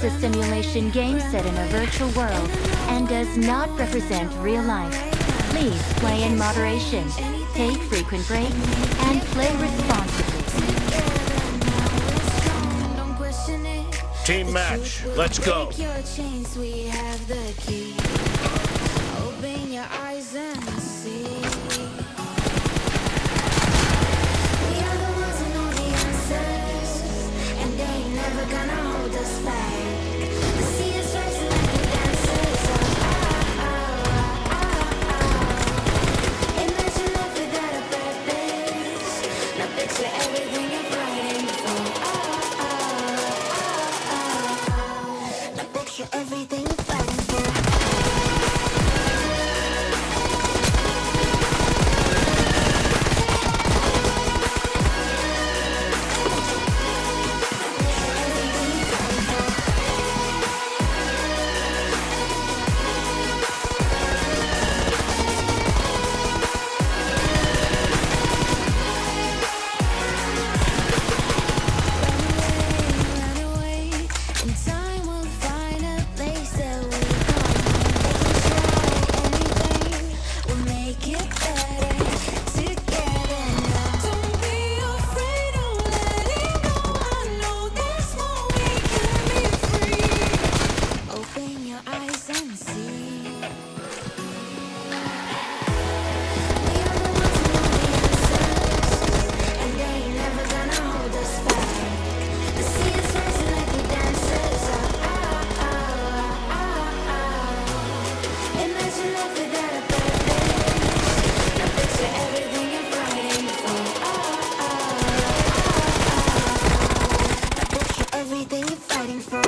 is a simulation game set in a virtual world and does not represent real life. Please play in moderation, take frequent breaks, and play responsibly. Team match, let's go. Open your eyes and see. We are the ones who know the answers, and they ain't never gonna hold us back. The sea is rising like the dancers. Imagine life without a purpose. Now picture everything you're fighting for. Now picture everything you're fighting for. Everything you're fighting for.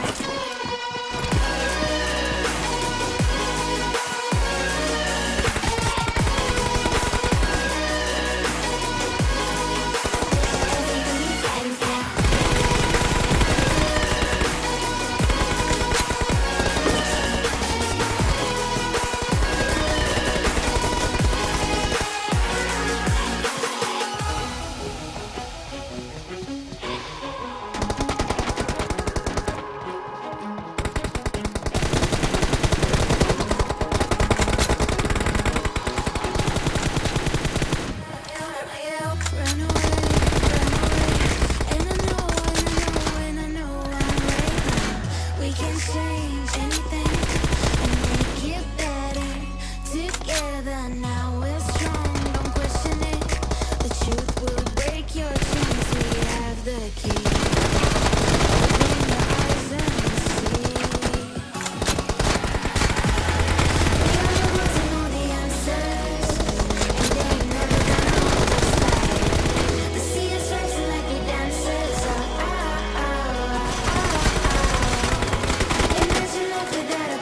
Imagine life without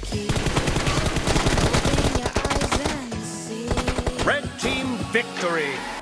key. Open your eyes and see. Red team victory!